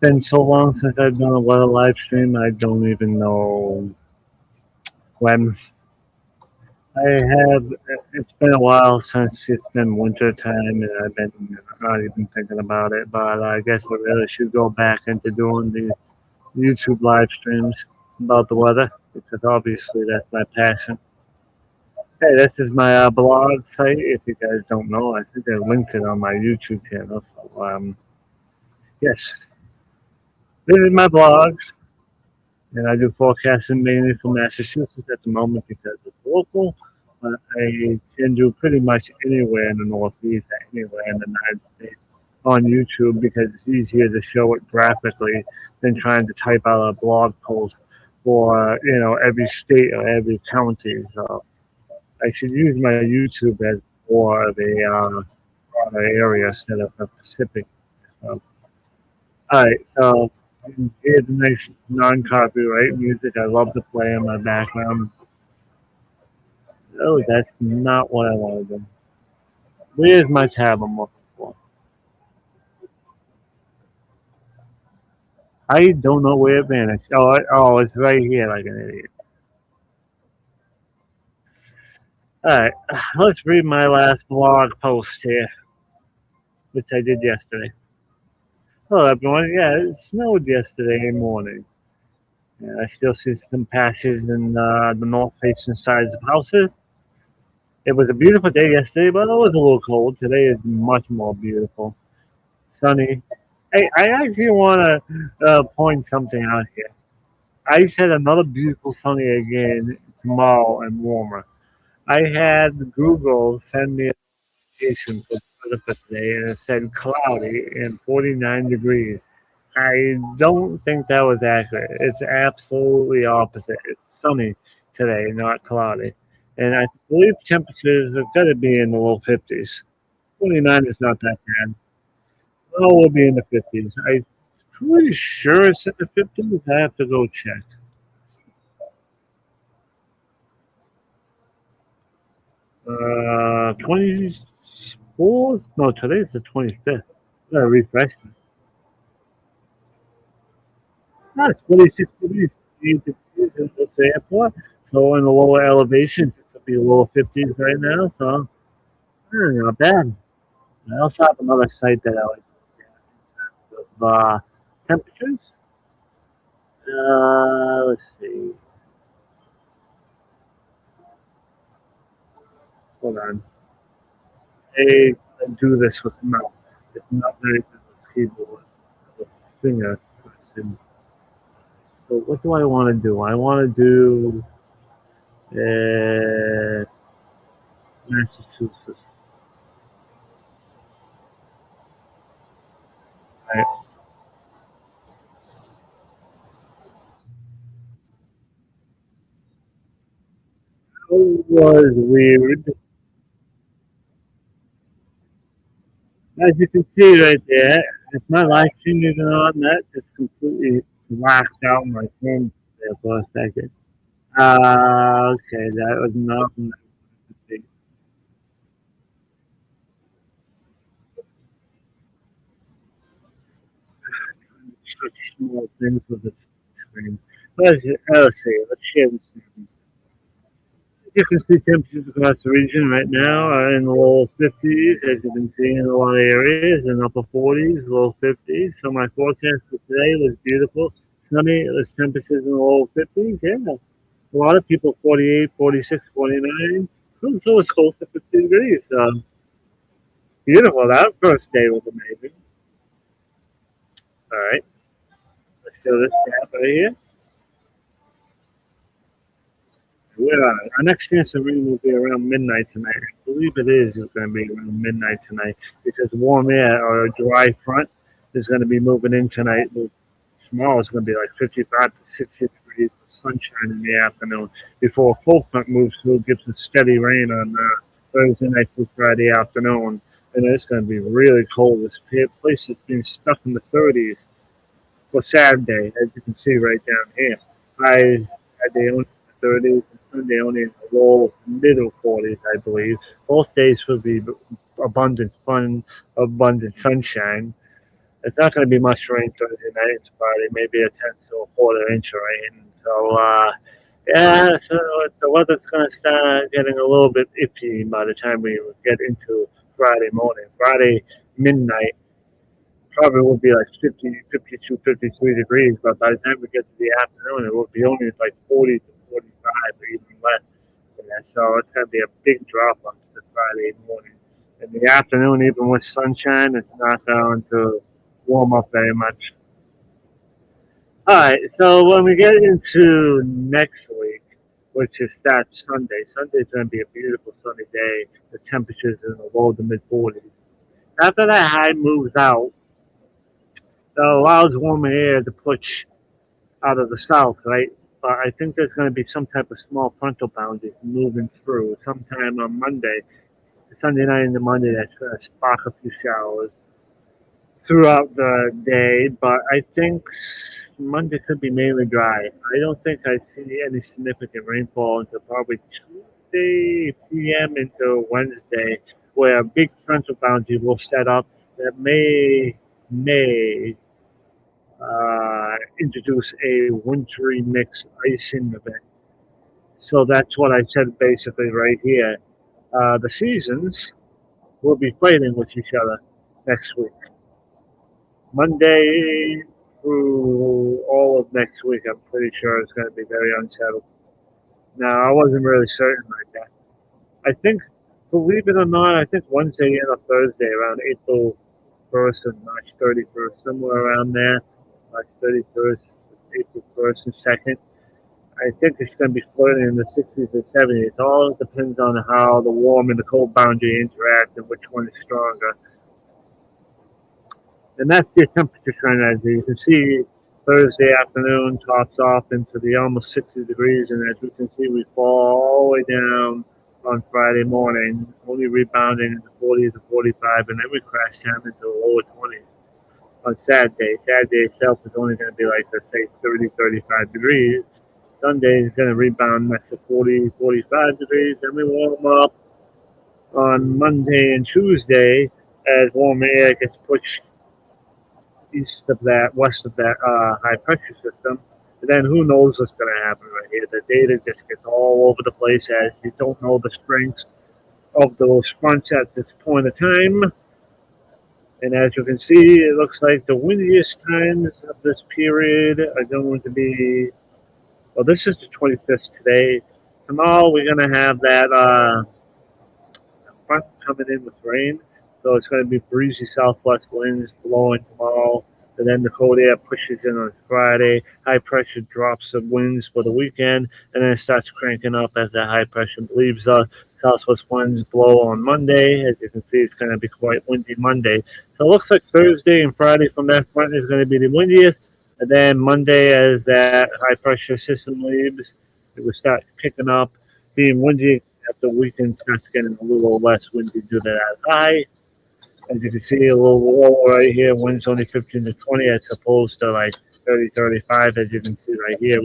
been so long since I've done a weather live stream. I don't even know when. I have. It's been a while since it's been winter time, and I've been not even thinking about it. But I guess I really should go back into doing these YouTube live streams about the weather because obviously that's my passion. Hey, this is my blog site. If you guys don't know, I think I linked it on my YouTube channel. So, yes, this is my blog. And I do forecasting mainly for Massachusetts at the moment because it's local. But I can do pretty much anywhere in the Northeast, anywhere in the United States on YouTube because it's easier to show it graphically than trying to type out a blog post for every state or every county. So I should use my YouTube as more of a broader area instead of the Pacific. So, all right, so here's the nice non-copyright music I love to play in my background. Oh, that's not what I want to do. Where's my tab I'm looking for? I don't know where it vanished. Oh, it's right here like an idiot. All right, let's read my last blog post here, which I did yesterday. Hello, everyone. Yeah, it snowed yesterday morning. Yeah, I still see some patches in the north-facing sides of houses. It was a beautiful day yesterday, but it was a little cold. Today is much more beautiful, sunny. Hey, I actually want to point something out here. I said another beautiful sunny again tomorrow and warmer. I had Google send me a notification for weather for today, and it said cloudy and 49 degrees. I don't think that was accurate. It's absolutely opposite. It's sunny today, not cloudy. And I believe temperatures are going to be in the low 50s. 29 is not that bad. Oh, we'll be in the 50s. I'm pretty sure it's in the 50s. I have to go check. 24th? No, today's the 25th. Gotta refresh it. No, it's 46 degrees. 48 degrees at the airport. So in the lower elevations, it could be lower 50s right now. So not bad. I also have another site that I like of temperatures. Let's see. Hold on. I do this with mouth. It's not very good with keyboard. With finger person. So what do I want to do? I want to do Massachusetts. Right. It was weird. As you can see right there, if my live stream isn't on, that just completely blacked out my phone there for a second. Okay, that was not meant to be. Such small things with the screen. Let's see, let's share the screen. You can see temperatures across the region right now are in the low 50s, as you can see in a lot of areas, in upper 40s, low 50s. So my forecast for today was beautiful. Sunny, there's temperatures in the low 50s. Yeah, a lot of people 48, 46, 49. So it's close to 50 degrees. Beautiful. That first day was amazing. All right, let's show this tab right here. Our next chance of rain will be around midnight tonight. I believe it is going to be around midnight tonight because warm air or a dry front is going to be moving in tonight. Tomorrow is going to be like 55 to 60 degrees with sunshine in the afternoon before a cold front moves through, gives us steady rain on Thursday night through Friday afternoon. And it's going to be really cold. This place has been stuck in the 30s for Saturday, as you can see right down here. I had the only 30s and Sunday only in the low middle 40s, I believe. Both days will be abundant fun, abundant sunshine. It's not going to be much rain Thursday night into Friday, maybe a tenth to a quarter inch of rain. So, yeah, so the weather's going to start getting a little bit iffy by the time we get into Friday morning. Friday midnight probably will be like 50, 52, 53 degrees, but by the time we get to the afternoon, it will be only like 40 to 45 or even less. Yeah, so it's going to be a big drop off to Friday morning. In the afternoon, even with sunshine, it's not going to warm up very much. All right, so when we get into next week, which is that Sunday, Sunday's going to be a beautiful sunny day. The temperature's in the low to mid 40s. After that high moves out, that allows warmer air to push out of the south, right? But I think there's going to be some type of small frontal boundary moving through sometime on Monday, Sunday night into Monday. That's going to spark a few showers throughout the day, but I think Monday could be mainly dry. I don't think I see any significant rainfall until probably Tuesday p.m. into Wednesday, where a big frontal boundary will set up that may introduce a wintry mix icing event. So that's what I said basically right here. The seasons will be fighting with each other next week. Monday through all of next week, I'm pretty sure it's going to be very unsettled. Now, I wasn't really certain like that. I think, believe it or not, I think Wednesday and a Thursday around April 1st and March 31st, somewhere around there, March 31st, April 1st and 2nd. I think it's going to be flirting in the 60s and 70s. It all depends on how the warm and the cold boundary interact and which one is stronger. And that's the temperature trend as you can see. Thursday afternoon tops off into the almost 60 degrees, and as we can see, we fall all the way down on Friday morning, only rebounding into 40 to 45, and then we crash down into the lower 20s on Saturday. Saturday itself is only going to be like, let's say, 30, 35 degrees. Sunday is going to rebound next to 40, 45 degrees, and we warm up on Monday and Tuesday as warm air gets pushed east of that, west of that high pressure system. And then who knows what's going to happen right here. The data just gets all over the place as you don't know the strengths of those fronts at this point of time. And as you can see, it looks like the windiest times of this period are going to be, well, this is the 25th today. Tomorrow we're going to have that front coming in with rain. So it's going to be breezy southwest winds blowing tomorrow. And then the cold air pushes in on Friday. High pressure drops the winds for the weekend. And then it starts cranking up as that high pressure leaves us. Southwest winds blow on Monday. As you can see, it's going to be quite windy Monday. So it looks like Thursday and Friday from that front is going to be the windiest. And then Monday, as that high pressure system leaves, it will start picking up, being windy after the weekend starts getting a little less windy due to that high. As you can see, a little lower right here, winds only 15 to 20 as opposed to like 30, 35, as you can see right here.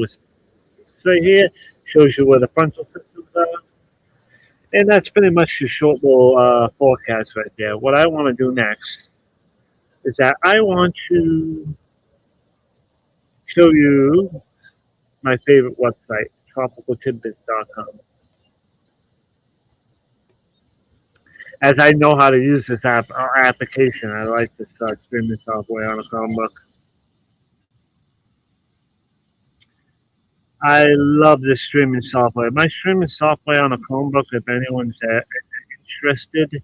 Right here shows you where the frontal systems are. And that's pretty much the short little forecast right there. What I want to do next is that I want to show you my favorite website, tropicaltidbits.com. As I know how to use this application, I like this streaming software on a Chromebook. I love this streaming software. My streaming software on a Chromebook, if anyone's interested,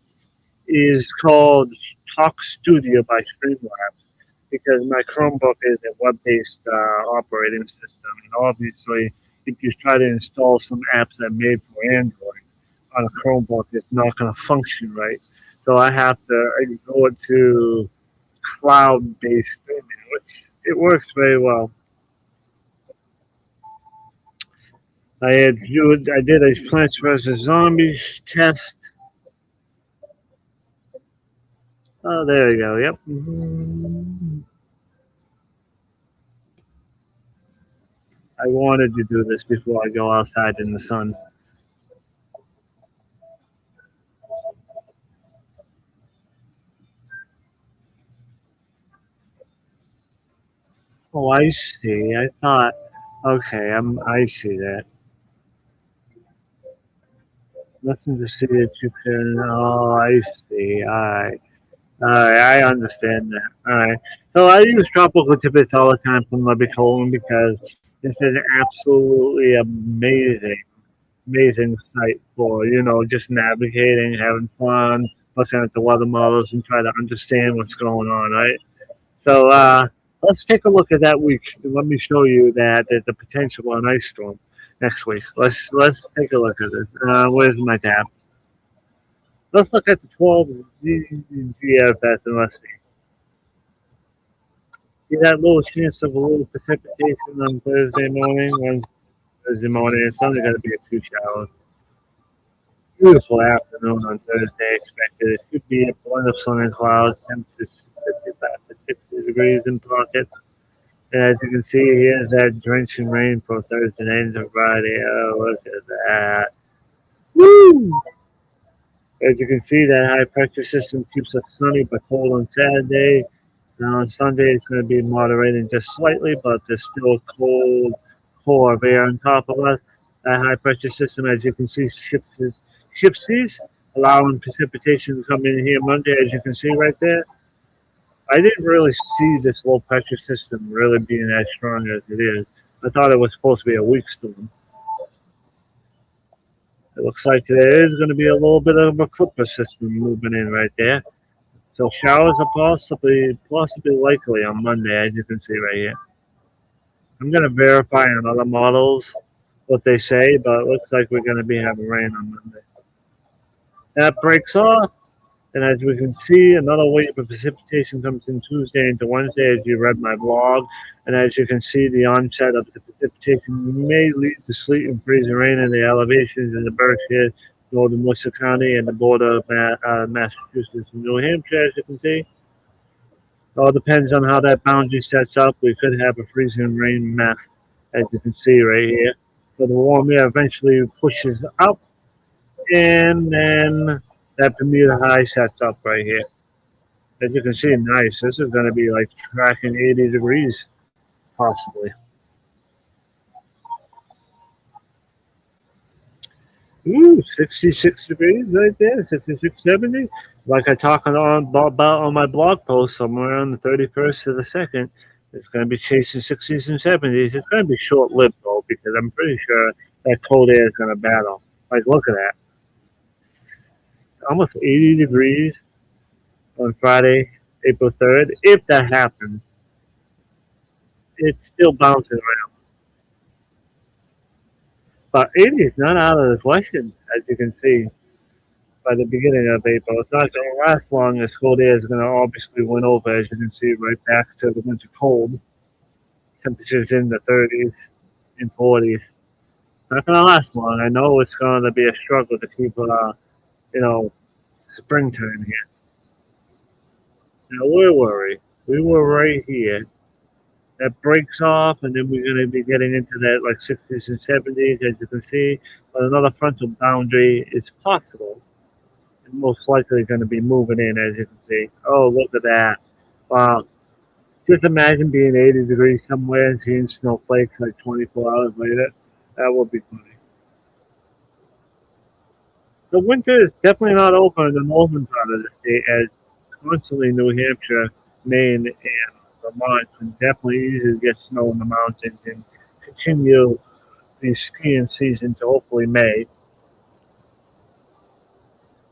is called Talk Studio by Streamlabs because my Chromebook is a web-based operating system, and obviously, if you try to install some apps that are made for Android on a Chromebook, it's not going to function right. So I have to resort to cloud-based streaming, which it works very well. I did a Plants vs Zombies test. Oh, there you go. Yep. I wanted to do this before I go outside in the sun. Oh, I see. I thought, okay, I see that. Nothing to see that you can. Oh, I see. All right, I understand that. All right. So I use tropical tidbits all the time from Levicolon because this is absolutely amazing site for, just navigating, having fun, looking at the weather models and try to understand what's going on, right? So let's take a look at that week. Let me show you that there's a potential for an ice storm next week. Let's take a look at it. Where's my tab? Let's look at the 12 ZFS and let's see that little chance of a little precipitation on Thursday morning. On Thursday morning, it's only going to be a few showers. Beautiful afternoon on Thursday expected. It should be a blend of sun and clouds. Temperatures 55 to 60 degrees in pockets. And as you can see, here's that drenching rain for Thursday night and Friday. Oh, look at that. Woo! As you can see, that high pressure system keeps us sunny but cold on Saturday. Now on Sunday, it's going to be moderating just slightly, but there's still a cold core of air on top of us. That high pressure system, as you can see, shifts, allowing precipitation to come in here Monday, as you can see right there. I didn't really see this low pressure system really being as strong as it is. I thought it was supposed to be a weak storm. It looks like there is going to be a little bit of a clipper system moving in right there. So showers are possibly likely on Monday, as you can see right here. I'm going to verify on other models what they say, but it looks like we're going to be having rain on Monday. That breaks off, and as we can see, another wave of precipitation comes in Tuesday into Wednesday, as you read my blog. And as you can see, the onset of the precipitation may lead to sleet and freezing rain in the elevations in the Berkshire, northern Worcester County, and the border of Massachusetts and New Hampshire, as you can see. It all depends on how that boundary sets up. We could have a freezing rain map, as you can see right here. So the warm air eventually pushes up, and then that Bermuda high sets up right here. As you can see, nice. This is going to be like tracking 80 degrees, possibly. Ooh, 66 degrees right there, 66, 70. Like I talk about on my blog post somewhere on the 31st of the 2nd, it's going to be chasing 60s and 70s. It's going to be short lived, though, because I'm pretty sure that cold air is going to battle. Like, look at that. Almost 80 degrees on Friday, April 3rd. If that happens, it's still bouncing around. But 80 is not out of the question, as you can see by the beginning of April. It's not going to last long. This cold air is going to obviously win over, as you can see, right back to the winter cold. Temperatures in the 30s and 40s. Not going to last long. I know it's going to be a struggle to keep, springtime here. Now, we're worried. We were right here. That breaks off, and then we're going to be getting into that like 60s and 70s, as you can see. But another frontal boundary is possible. And most likely going to be moving in, as you can see. Oh, look at that. Wow. Just imagine being 80 degrees somewhere and seeing snowflakes like 24 hours later. That would be funny. The winter is definitely not over in the northern part of the state, as constantly New Hampshire, Maine, and Vermont can definitely easily get snow in the mountains and continue the skiing season to hopefully May.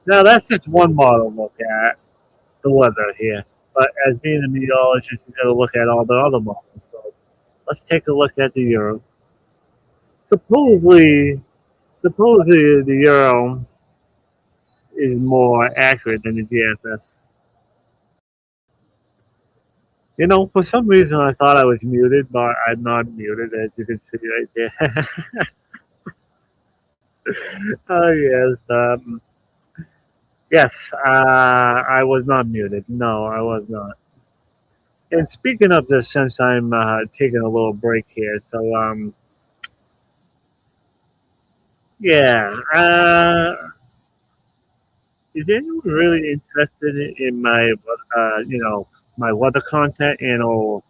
Now, that's just one model look at the weather here. But as being a meteorologist, you got to look at all the other models. So let's take a look at the euro. Supposedly, supposedly the euro is more accurate than the GFS. For some reason I thought I was muted, but I'm not muted, as you can see right there. Oh yes, yes. I was not muted. No, I was not. And speaking of this, since I'm taking a little break here, so yeah. Is anyone really interested in my, my weather content and or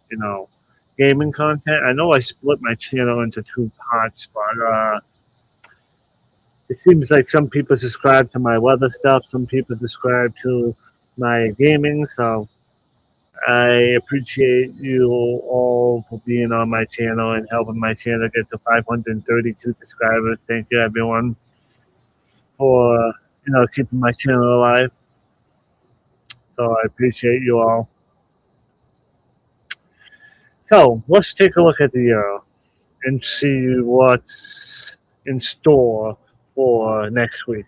gaming content. I know I split my channel into two parts, but it seems like some people subscribe to my weather stuff, some people subscribe to my gaming. So I appreciate you all for being on my channel and helping my channel get to 532 subscribers. Thank you, everyone, for keeping my channel alive. So I appreciate you all. So let's take a look at the euro and see what's in store for next week.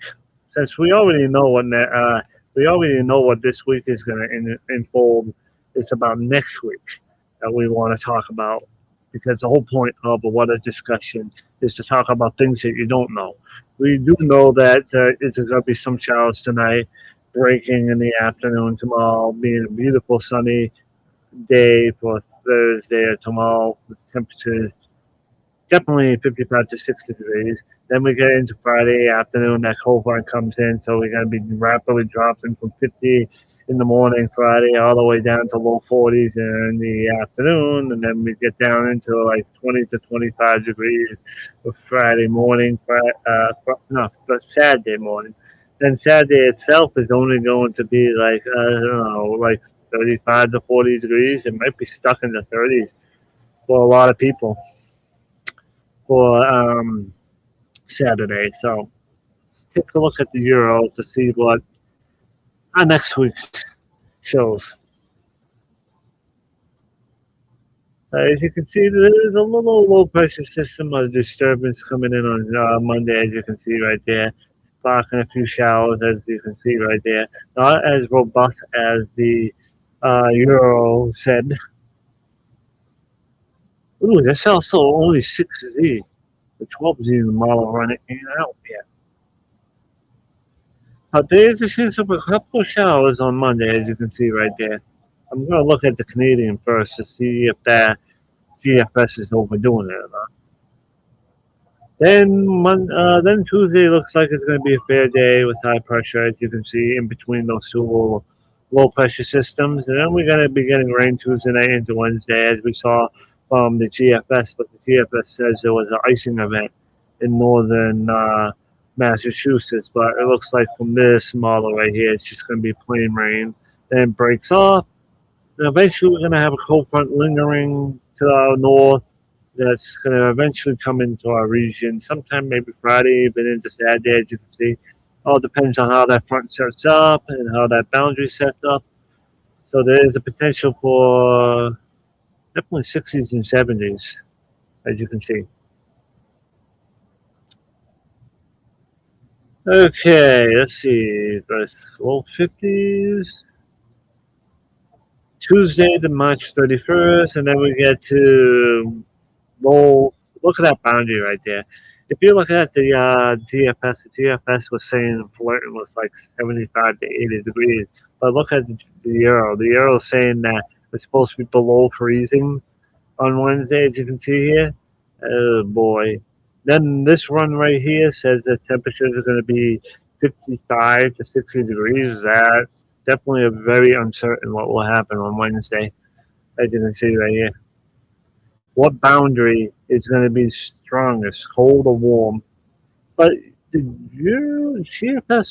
Since we already know what this week is going to unfold, it's about next week that we want to talk about, because the whole point of a weather discussion is to talk about things that you don't know. We do know that there is going to be some showers tonight, breaking in the afternoon tomorrow, being a beautiful sunny day for Thursday or tomorrow with temperatures definitely 55 to 60 degrees. Then we get into Friday afternoon, that cold front comes in, so we're going to be rapidly dropping from 50 in the morning Friday all the way down to low 40s in the afternoon, and then we get down into like 20 to 25 degrees for Friday morning, but Saturday morning. Then Saturday itself is only going to be like, I don't know, like 35 to 40 degrees. It might be stuck in the 30s for a lot of people for Saturday. So let's take a look at the euro to see what our next week shows. As you can see, there's a little low pressure system of disturbance coming in on Monday, as you can see right there. Sparking a few showers, as you can see right there. Not as robust as the euro said. Ooh, that's also only 6Z. The 12Z model running in and out yet. But there is a chance of a couple of showers on Monday, as you can see right there. I'm going to look at the Canadian first to see if that GFS is overdoing it or not. Then Tuesday looks like it's going to be a fair day with high pressure, as you can see, in between those two low pressure systems. And then we're going to be getting rain Tuesday night into Wednesday, as we saw from the GFS. But the GFS says there was an icing event in northern Massachusetts. But it looks like from this model right here, it's just going to be plain rain. Then it breaks off. And eventually, we're going to have a cold front lingering to our north. That's going to eventually come into our region sometime, maybe Friday, even into Saturday, as you can see. All depends on how that front sets up and how that boundary sets up. So there is a potential for definitely 60s and 70s, as you can see. Okay, let's see. There's low 50s. Tuesday, the March 31st, and then we get to low. Look at that boundary right there. If you look at the DFS, the DFS was saying flirting with like 75 to 80 degrees. But look at the euro. The euro is saying that it's supposed to be below freezing on Wednesday, as you can see here. Oh boy. Then this one right here says the temperatures are going to be 55 to 60 degrees. That's definitely a very uncertain what will happen on Wednesday, as you can see right here. What boundary is going to be strongest, cold or warm? But the CFS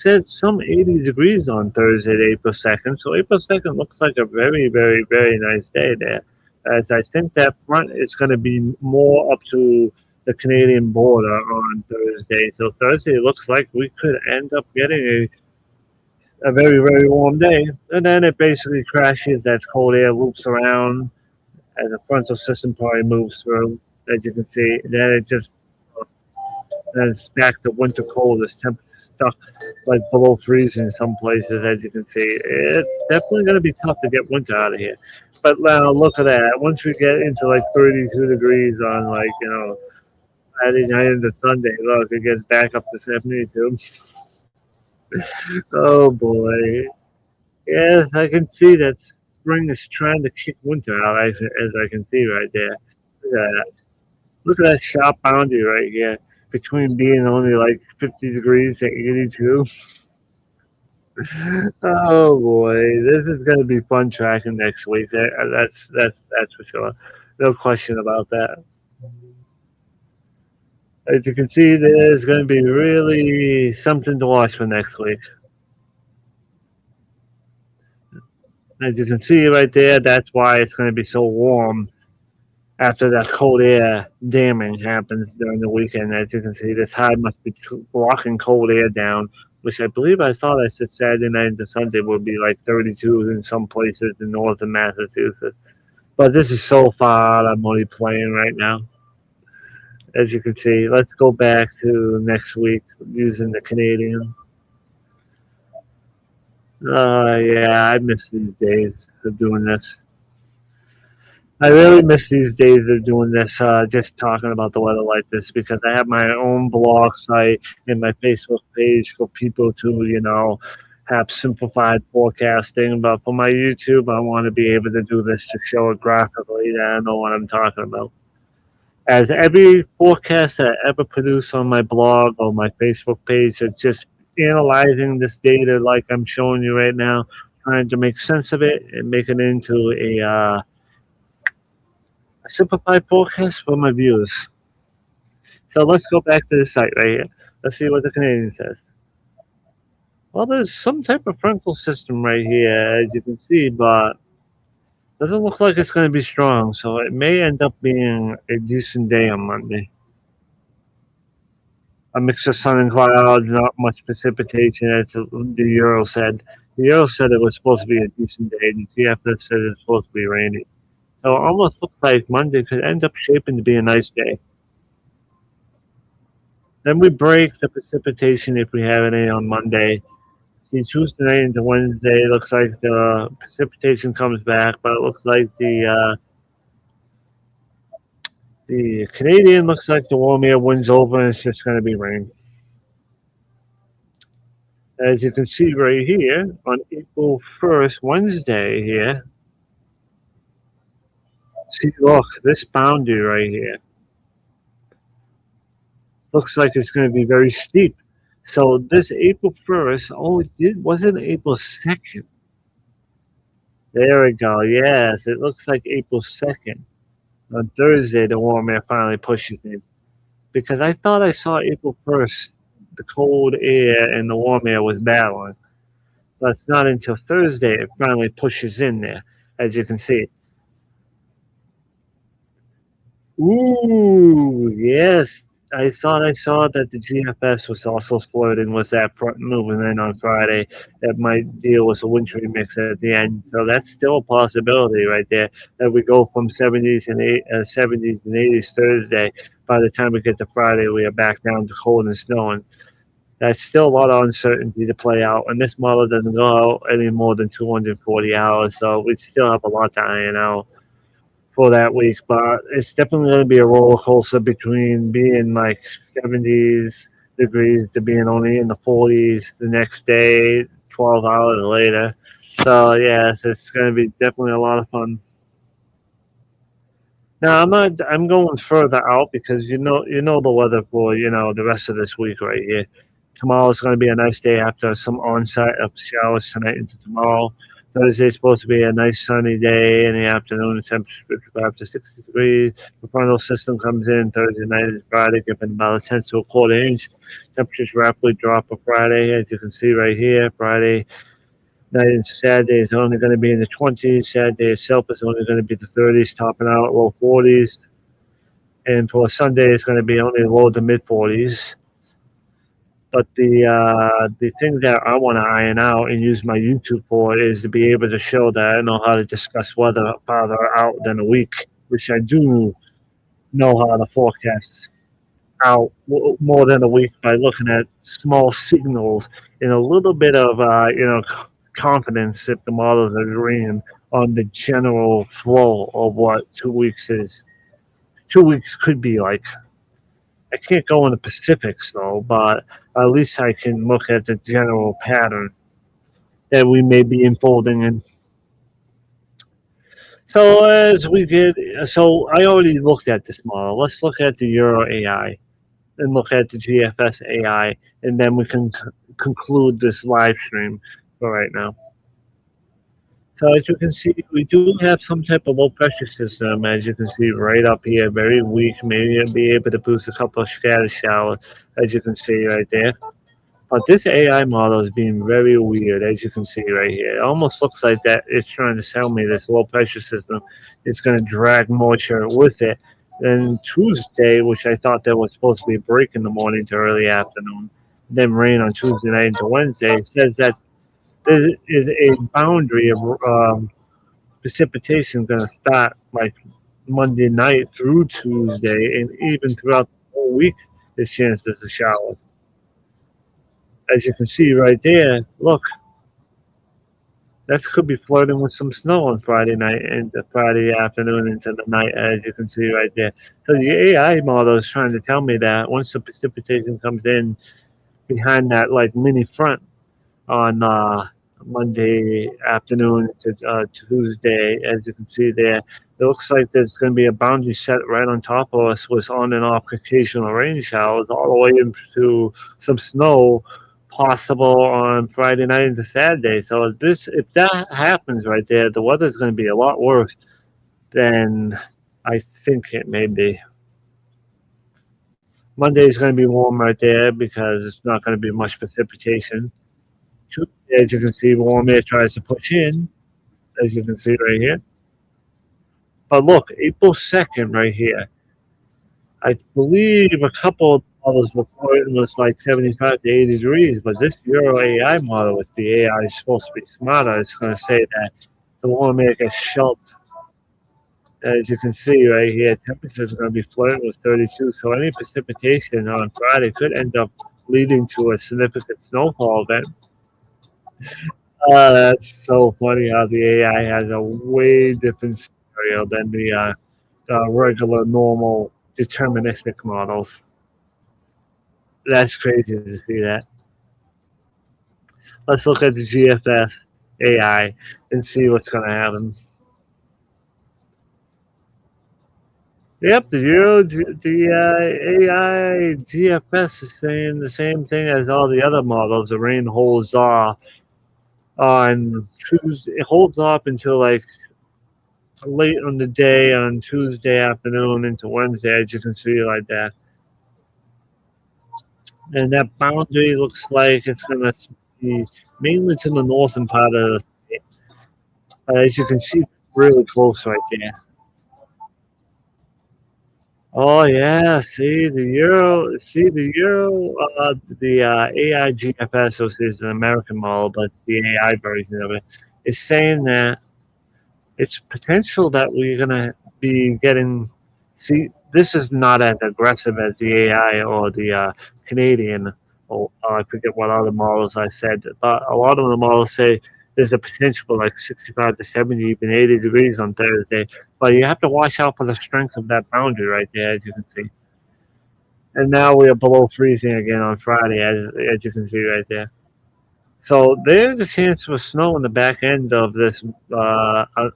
said some 80 degrees on Thursday, April 2nd. So April 2nd looks like a very, very, very nice day there. As I think that front is going to be more up to the Canadian border on Thursday. So Thursday looks like we could end up getting a very, very warm day. And then it basically crashes as cold air loops around as the frontal system probably moves through, as you can see. Then it just it's back to winter cold. It's stuck like below freezing in some places, as you can see. It's definitely going to be tough to get winter out of here. But now look at that. Once we get into like 32 degrees on Friday night into Sunday, look, it gets back up to 72. Oh boy. Yes, I can see that spring is trying to kick winter out, as I can see right there. Look at that. Look at that sharp boundary right here between being only like 50 degrees to 82. Oh boy, this is going to be fun tracking next week. That's for sure. No question about that. As you can see, there's going to be really something to watch for next week. As you can see right there, that's why it's going to be so warm after that cold air damming happens during the weekend. As you can see, this high must be blocking cold air down, which I thought I said Saturday night into Sunday would be like 32 in some places in northern Massachusetts. But this is so far out. I'm only playing right now. As you can see, let's go back to next week using the Canadian. Yeah, I miss these days of doing this. I really miss these days of doing this, just talking about the weather like this, because I have my own blog site and my Facebook page for people to, have simplified forecasting. But for my YouTube, I want to be able to do this to show it graphically that I know what I'm talking about. As every forecast that I ever produce on my blog or my Facebook page, it's just analyzing this data like I'm showing you right now, trying to make sense of it and make it into a simplified forecast for my viewers. So let's go back to the site right here. Let's see what the Canadian says. Well, there's some type of frontal system right here, as you can see, but doesn't look like it's going to be strong. So it may end up being a decent day on Monday. A mix of sun and clouds, not much precipitation, as the Euro said. The Euro said it was supposed to be a decent day. The GFS said it's supposed to be rainy. So it almost looks like Monday could end up shaping to be a nice day. Then we break the precipitation if we have any on Monday. See, Tuesday night into Wednesday, looks like the precipitation comes back, but it looks like the Canadian looks like the warm air wins over, and it's just going to be rain. As you can see right here, on April 1st, Wednesday here, see, look, this boundary right here looks like it's going to be very steep. So this April 1st, wasn't April 2nd. There we go. Yes, it looks like April 2nd. On Thursday, the warm air finally pushes in. Because I thought I saw April 1st, the cold air and the warm air was battling. But it's not until Thursday it finally pushes in there, as you can see. Ooh, yes. I thought I saw that the GFS was also flirting with that moving in on Friday. That might deal with a wintry mix at the end. So that's still a possibility right there. That we go from 70s and 80s Thursday. By the time we get to Friday, we are back down to cold and snowing. That's still a lot of uncertainty to play out. And this model doesn't go out any more than 240 hours. So we still have a lot to iron out for that week, but it's definitely going to be a roller coaster between being like 70s degrees to being only in the 40s the next day, 12 hours later. So yes, it's going to be definitely a lot of fun. Now I'm going further out because you know the weather for the rest of this week right here. Tomorrow's going to be a nice day after some on-site showers tonight into tomorrow. Thursday's supposed to be a nice sunny day in the afternoon. The temperature 55 to 60 degrees. The frontal system comes in Thursday night and Friday, giving about a tenth to a quarter inch. Temperatures rapidly drop on Friday, as you can see right here. Friday night and Saturday is only going to be in the 20s. Saturday itself is only going to be the 30s, topping out low 40s. And for Sunday, it's going to be only low to mid 40s. But the thing that I want to iron out and use my YouTube for is to be able to show that I know how to discuss weather farther out than a week, which I do know how to forecast out more than a week by looking at small signals and a little bit of confidence if the models are agreeing on the general flow of what 2 weeks is. 2 weeks could be like. I can't go into specifics though, but at least I can look at the general pattern that we may be unfolding in. So I already looked at this model. Let's look at the Euro AI and look at the GFS AI, and then we can conclude this live stream for right now. So as you can see, we do have some type of low pressure system. As you can see right up here, very weak. Maybe it'll be able to boost a couple of scatter showers. As you can see right there. But this AI model is being very weird, as you can see right here. It almost looks like that it's trying to tell me this low pressure system is going to drag moisture with it. Then Tuesday, which I thought that was supposed to be a break in the morning to early afternoon, then rain on Tuesday night into Wednesday, it says that there is a boundary of precipitation going to start like Monday night through Tuesday, and even throughout the whole week, there's chances of showers. As you can see right there, look, that could be flirting with some snow on Friday night into Friday afternoon into the night, as you can see right there. So the AI model is trying to tell me that once the precipitation comes in behind that like mini front on Monday afternoon to Tuesday, as you can see there, it looks like there's going to be a boundary set right on top of us with on and off occasional rain showers all the way into some snow possible on Friday night into Saturday. So if that happens right there, the weather's going to be a lot worse than I think it may be. Monday is going to be warm right there because it's not going to be much precipitation. Tuesday, as you can see, warm air tries to push in, as you can see right here. But look, April 2nd right here. I believe a couple of models before it was like 75 to 80 degrees, but this Euro AI model with the AI is supposed to be smarter. It's going to say that the warm air gets shelved. As you can see right here, temperatures are going to be flirting with 32. So any precipitation on Friday could end up leading to a significant snowfall event. That's so funny how the AI has a way different scenario than the regular, normal, deterministic models. That's crazy to see that. Let's look at the GFS AI and see what's going to happen. Yep, the AI GFS is saying the same thing as all the other models. The rain holds off on Tuesday. It holds off until like late on the day on Tuesday afternoon into Wednesday, as you can see like that. And that boundary looks like it's going to be mainly to the northern part of the state. As you can see, really close right there. Oh yeah, the AI GFS, which is an American model, but the AI version of it, is saying that it's potential that we're gonna be getting. See, this is not as aggressive as the AI or the Canadian. Or I forget what other models I said, but a lot of the models say there's a potential for like 65 to 70, even 80 degrees on Thursday. But you have to watch out for the strength of that boundary right there, as you can see. And now we are below freezing again on Friday, as you can see right there. So there's a chance for snow in the back end of this,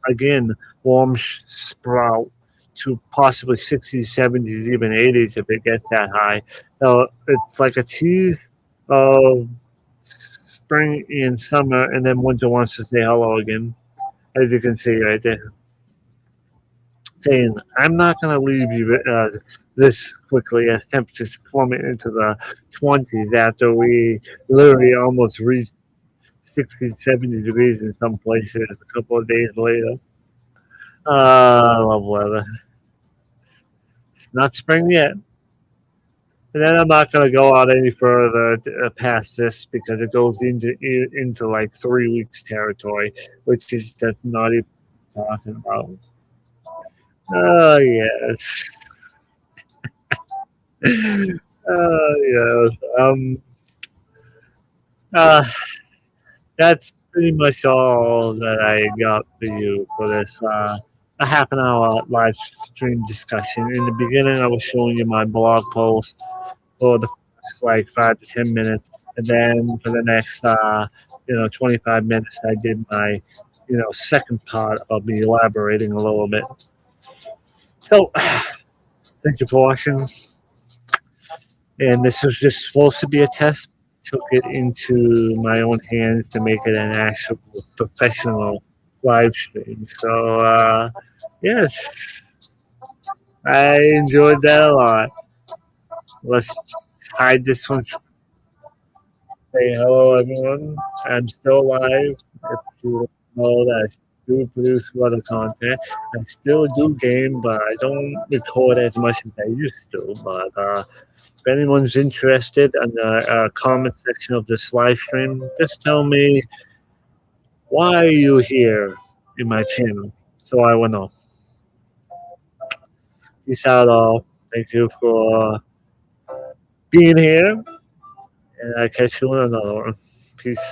again, warm sprout to possibly 60s, 70s, even 80s if it gets that high. So it's like a tease of spring and summer, and then winter wants to say hello again, as you can see right there. Saying, I'm not going to leave you this quickly as temperatures plummet into the 20s after we literally almost reached 60, 70 degrees in some places a couple of days later. I love weather. It's not spring yet. And then I'm not going to go out any further past this because it goes into like 3 weeks territory, which is just not even talking about. Oh, yes. Oh, yes. Uh, that's pretty much all that I got for you for this a half an hour live stream discussion. In the beginning, I was showing you my blog post for the first like 5 to 10 minutes, and then for the next 25 minutes, I did my second part of me elaborating a little bit. So, thank you for watching. And this was just supposed to be a test. Took it into my own hands to make it an actual professional live stream. So yes, I enjoyed that a lot. Let's hide this one. Say hello, everyone. I'm still alive. If you don't know that I do produce a lot of content. I still do game, but I don't record as much as I used to. But if anyone's interested in the comment section of this live stream, just tell me why are you here in my channel, so I will know. Peace out, all. Thank you for being here, and I catch you in another one. Peace.